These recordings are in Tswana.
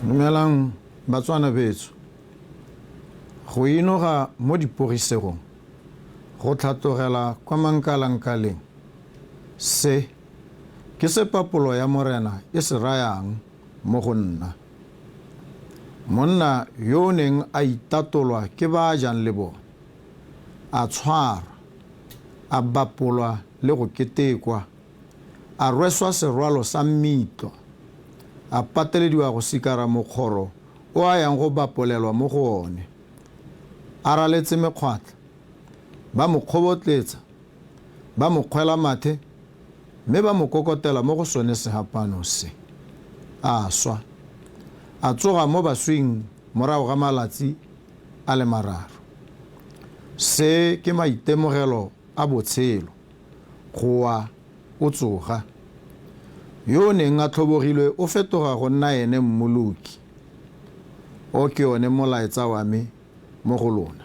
Dumelang batswana betso. Go inoga mo dipogisegong go tlhatogela kwa mankalankaleng. Se ke se papolo ya morena e se rayang mo go nna. Monna yo o neng a itatolwa ke ba jang le bona, a tshwarwa, a bapolwa le go ketekwa, a rweswa serwalo sa mmitlo, a patelediwa go sikara mokgoro o a yang go bapolelwa mo go one, a raletse mekgwatla, ba mo kgobotletsa, ba mo kgwela mathe, mme ba mo kokotela mo go sone segapano se, a swa, a tsoga mo baswing morago ga malatsi a le mararo. Se ke maitemogelo a botshelo, go wa o tsoga. Yo neng a tlhobogilwe o fetoga go nna ene mmoloki, o ke one molaetsa wa me mo go lona.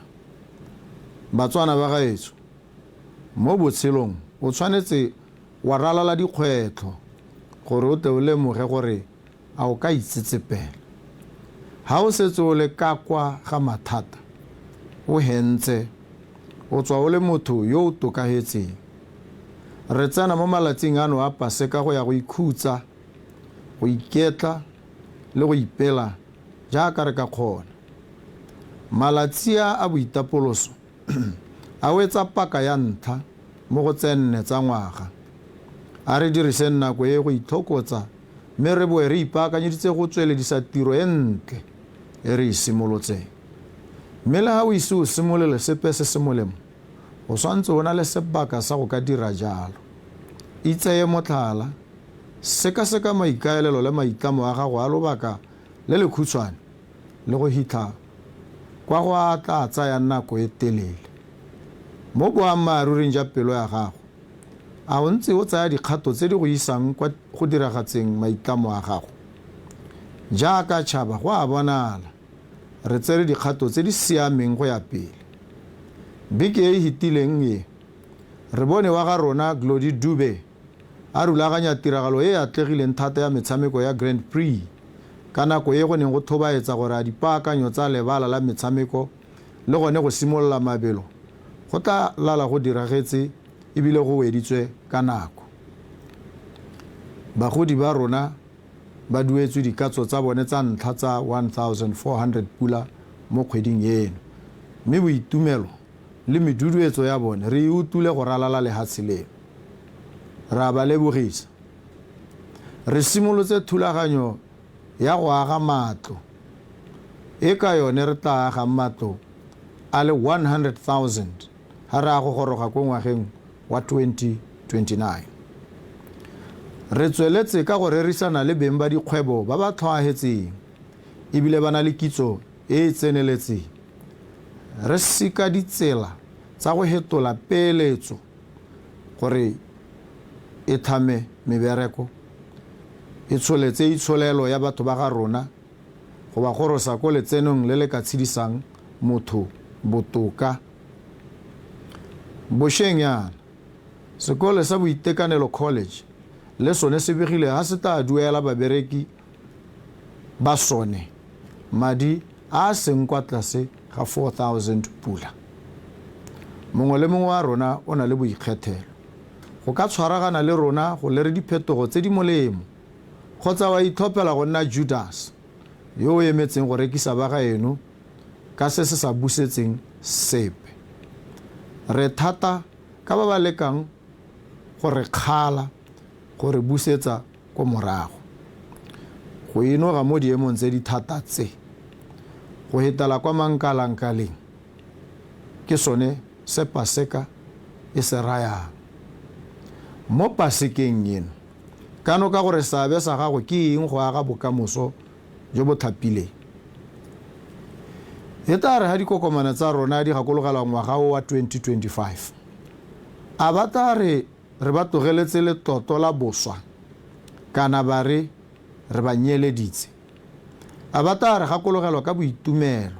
Batswana ba gaetso, mo botshelong o tshwanetse wa ralala dikgwetlho gore o te o lemoge gore a o ka itsetsepela. Ha o setse o le ka kwa ga mathata, o hentse, o tswa o le motho yo o tokagetseng. Re tsena mo malatsing ano a Paseka go ya go ikhutsa, go iketla le go ipela jaaka re ka kgona. Malatsi a boitapoloso a wetsa paka ya ntlha mo go tsenne tsa ngwaga. A re diriseng nako e go itlhokotsa, mme re boe re ipaakanyeditse go tsweledisa tiro e ntle e re simolotseng. Mme le ha o ise o simolole sepe se se molemo, o swantse o na le sebaka sa go ka dira jalo. Itseye motlhala, seka-seka maikaelelo le maitlamo a gago a lobaka le le khutshwane le go hitla kwa go a tla tsaya nako e telele. Mo boammaaruring ja pelo ya gago, a o ntse o tsaya dikgato tse di go isang kwa go diragatseng maitlamo a gago? Jaaka tšhaba go a bonala re tsere dikgato tse di siameng go ya pele. Beke e hitileng e, re bone wa ga rona Glody Dube a rulaganya tiragalo e atlegileng thata ya metshameko ya Grand Prix ka nako e go neng go thobaetsa gore a dipaakanyo tsa lebala la metshameko le gone go simolola mabelo go tla lala go diragetse ebile go weditswe ka nako. Bagodi ba rona ba duetswe dikatso tsa bone tsa ntlha tsa 1,400 pula mo kgweding eno, mme boitumelo le meduduetso ya bone re e utule go ralala lehatshe leno. Ra ba lebogisa. Re simolotse thulaganyo ya go aga matlo, e ka yone re tla aga matlo a le 100,000 ha re a go goroga ko ngwageng wa 2029. Re tsweletse ka go rerisana le beng ba dikgwebo ba ba tlhoagetseng ebile ba na le kitso e e tseneletseng. Re sika ditsela tsa go hetola peeletso gore e thame mebereko, e tsholetse itsholelo ya batho ba ga rona go ba gorosa ko letsenong le le ka tshedisang motho botoka. Bošeng yana, sekole sa Boitekanelo College le sone se begile ha se tla duela babereki ba sone madi a seng kwa tlase ga 4,000 pula. Mongwe le mongwe wa rona o na le boikgethelo go ka tshwaragana le rona go lere diphetogo tse di molemo, kgotsa wa itlhophela go nna Judas yo o emetseng go rekisa ba gaeno ka se se sa busetseng sepe. Re thata ka ba ba lekang gore kgala gore busetsa ko morago. Go inoga mo diemong tse di thata tse, go hetala kwa mankalankaleng, ke sone se Paseka e se rayang. Mo Pasekeng eno, kano ka gore seabe sa gago ke eng go aga bokamoso jo bo thapileng. E tla re ha dikokomana tsa rona di gakologelwa ngwaga wa 2025, a ba tla re ba togeletse letoto la boswa kana ba re ba nyeleditse? A ba tla re gakologelwa ka boitumelo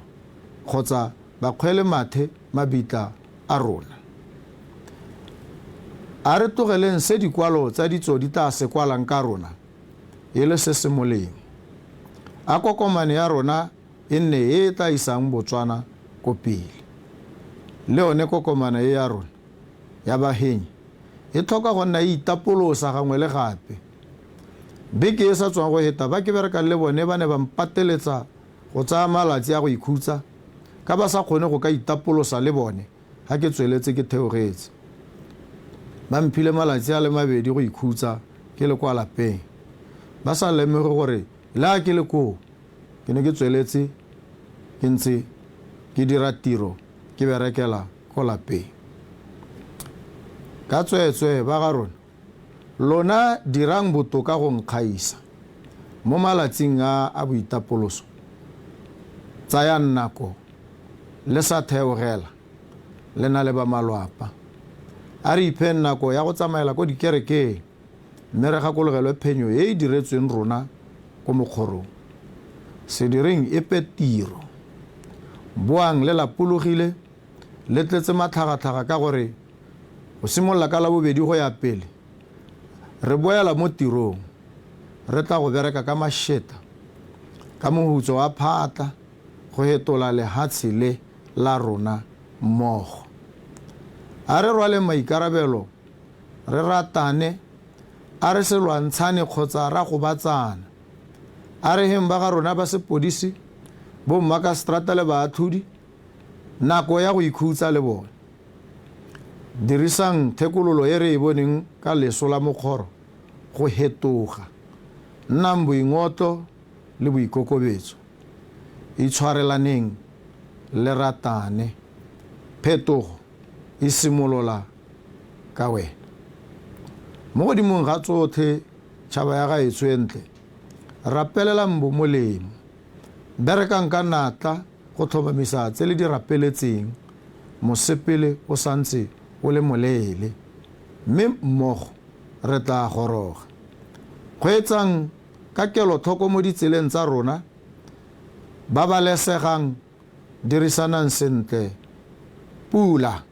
kgotsa ba kgwele mathe mabitla a rona? A re togeleng se dikwalo tsa ditso di tla se kwalang ka rona e le se se molemo. a kokomane ya rona e nne e tla isang Botswana ko pele. Le one kokomane ya rona ya bahenyi e tlhoka go nna itapolosa gangwe le gape. Beke e sa tswang go heta ba ke berekang le bone ba ne ba mpateletsa go tsaya malatsi a go ikhutsa ka ba sa kgone go ka itapolosa le bone ha ke tsweletse ke theogetse. Ba mphile malatsi a le mabedi go ikhutsa ke le kwa lapeng. Ba sa lemoge gore la ke le ko ke ne ke tsweletse ke ntse ke dira tiro ke berekela ko lapeng. Ka tswetswe ba ga rona lona dirang botoka go nkgaisa mo malatsing a boitapoloso. Tsayang nako le sa theogela le na le ba malwapa. A re iphen nako ya go tsamaela ko dikerekeng mme re gakologelwe phenyo e e diretsweng rona ko mokgorong. Se direng epe tiro. Boang le lapologile le tletse matlhagatlhaga ka gore go simolola ka labobedi go ya pele re boela mo tirong. Re tla go bereka ka mašeta ka mohutso wa phata go hetola lehatshe le la rona mmogo. A re rwale maikarabelo re ratane, a re se lwantshane kgotsa ra go batsana. A re heng ba ga rona ba sepodisi bo mmakaseterata le baatlhodi nako ya go ikhutsa le bone. Dirisang thekololo e re e boneng ka leso la mokgoro go hetoga. Nnang boingotlo le boikokobetso. Itshwarelaneng le ratane. Phetogo e simolola ka wena. Mo godimong ga tsotlhe tšhaba ya gaetsho e ntle, rapelela mbo molemo. Berekang ka natla go tlhomamisa tse le di rapeletseng mosepele o santse o le moleele, mme mmogo re tla goroga. Kgweetsang ka kelotlhoko mo ditseleng tsa rona, babalesegang, dirisanang sentle. Pula.